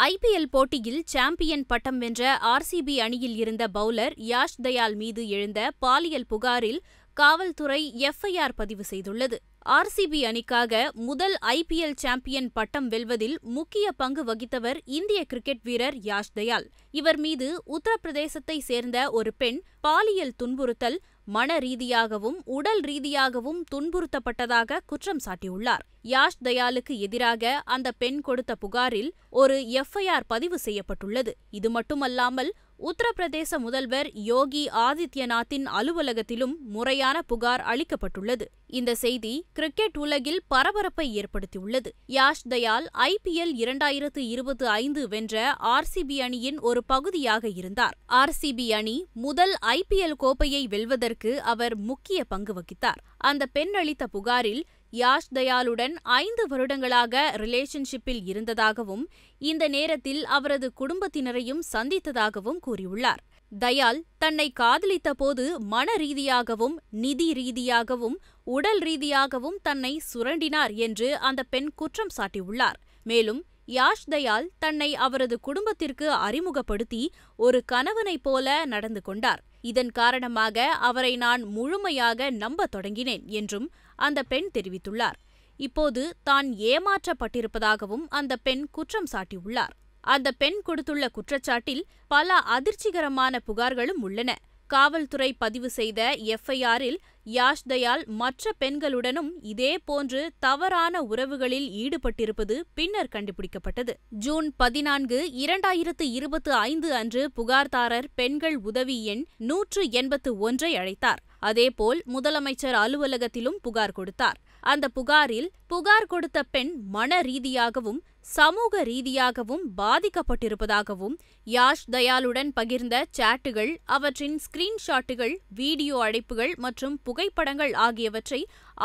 IPL போட்டியில் champion பட்டம் வென்ற ஆர்சிபி அணியில் இருந்த பவுலர் யாஷ் தயால் மீது எழுந்த பாலியல் புகாரில் காவல்துறை எஃப்ஐஆர் பதிவு செய்துள்ளது. ஆர்சிபி அணிக்காக முதல் ஐபிஎல் சாம்பியன் பட்டம் வெல்வதில் முக்கிய பங்கு வகித்தவர் இந்திய கிரிக்கெட் வீரர் யாஷ் தயால். இவர் மீது உத்தரப்பிரதேசத்தை சேர்ந்த ஒரு பெண் பாலியல் துன்புறுத்தல், மன ரீதியாகவும் உடல் ரீதியாகவும் துன்புறுத்தப்பட்டதாக குற்றம் சாட்டியுள்ளார். யாஷ் தயாலுக்கு எதிராக அந்த பெண் கொடுத்த புகாரில் ஒரு எஃப்ஐஆர் பதிவு செய்யப்பட்டுள்ளது. இது மட்டுமல்லாமல் உத்தரப்பிரதேச முதல்வர் யோகி ஆதித்யநாத்தின் அலுவலகத்திலும் முறையான புகார் அளிக்கப்பட்டுள்ளது. இந்த செய்தி கிரிக்கெட் உலகில் பரபரப்பை ஏற்படுத்தியுள்ளது. யாஷ் தயால் ஐபிஎல் 2025 வென்ற ஆர்சிபி அணியின் ஒரு பகுதியாக இருந்தார். ஆர்சிபி அணி முதல் ஐபிஎல் கோப்பையை வெல்வதற்கு அவர் முக்கிய பங்கு வகித்தார். அந்த பெண் அளித்த புகாரில் யாஷ் தயாலுடன் 5 வருடங்களாக ரிலேஷன்ஷிப்பில் இருந்ததாகவும், இந்த நேரத்தில் அவரது குடும்பத்தினரையும் சந்தித்ததாகவும் கூறியுள்ளார். தயால் தன்னை காதலித்த போது மன ரீதியாகவும், நிதி ரீதியாகவும், உடல் ரீதியாகவும் தன்னை சுரண்டினார் என்று அந்த பெண் குற்றம் சாட்டியுள்ளார். மேலும் யாஷ் தயால் தன்னை அவரது குடும்பத்திற்கு அறிமுகப்படுத்தி ஒரு கணவனைப் போல நடந்து கொண்டார். இதன் காரணமாக அவரை நான் முழுமையாக நம்பத் தொடங்கினேன் என்றும் அந்த பெண் தெரிவித்துள்ளார். இப்போது தான் ஏமாற்றப்பட்டிருப்பதாகவும் அந்த பெண் குற்றம் சாட்டியுள்ளார். அந்த பெண் கொடுத்துள்ள குற்றச்சாட்டில் பல அதிர்ச்சிகரமான புகார்களும் உள்ளன. காவல்துறை பதிவு செய்த எஃப்ஐஆரில் யாஷ் தயால் மற்ற பெண்களுடனும் இதேபோன்று தவறான உறவுகளில் ஈடுபட்டிருப்பது பின்னர் கண்டுபிடிக்கப்பட்டது. ஜூன் 14, 2025 அன்று புகார்தாரர் பெண்கள் உதவி எண் 181 அழைத்தார். அதேபோல் முதலமைச்சர் அலுவலகத்திலும் புகார் கொடுத்தார். அந்த புகாரில் புகார் கொடுத்த பெண் மன ரீதியாகவும் சமூக ரீதியாகவும் பாதிக்கப்பட்டிருப்பதாகவும், யாஷ் தயாலுடன் பகிர்ந்த சாட்டுகள், அவற்றின் ஸ்கிரீன்ஷாட்டுகள், வீடியோ அழைப்புகள் மற்றும் புகைப்படங்கள் ஆகியவற்றை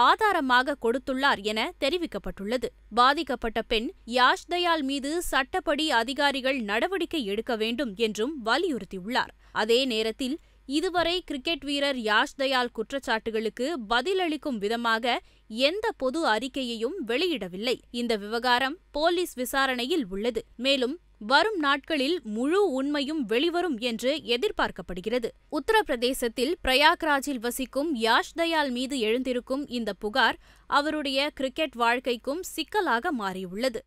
ஆதாரமாக கொடுத்துள்ளார் என தெரிவிக்கப்பட்டுள்ளது. பாதிக்கப்பட்ட பெண் யாஷ் தயால் மீது சட்டப்படி அதிகாரிகள் நடவடிக்கை எடுக்க வேண்டும் என்றும் வலியுறுத்தியுள்ளார். அதே நேரத்தில் இதுவரை கிரிக்கெட் வீரர் யாஷ் தயால் குற்றச்சாட்டுகளுக்கு பதிலளிக்கும் விதமாக எந்த பொது அறிக்கையையும் வெளியிடவில்லை. இந்த விவகாரம் போலீஸ் விசாரணையில் உள்ளது. மேலும் வரும் நாட்களில் முழு உண்மையும் வெளிவரும் என்று எதிர்பார்க்கப்படுகிறது. உத்தரப்பிரதேசத்தில் பிரயாக்ராஜில் வசிக்கும் யாஷ் தயால் மீது எழுந்திருக்கும் இந்த புகார் அவருடைய கிரிக்கெட் வாழ்க்கைக்கும் சிக்கலாக மாறியுள்ளது.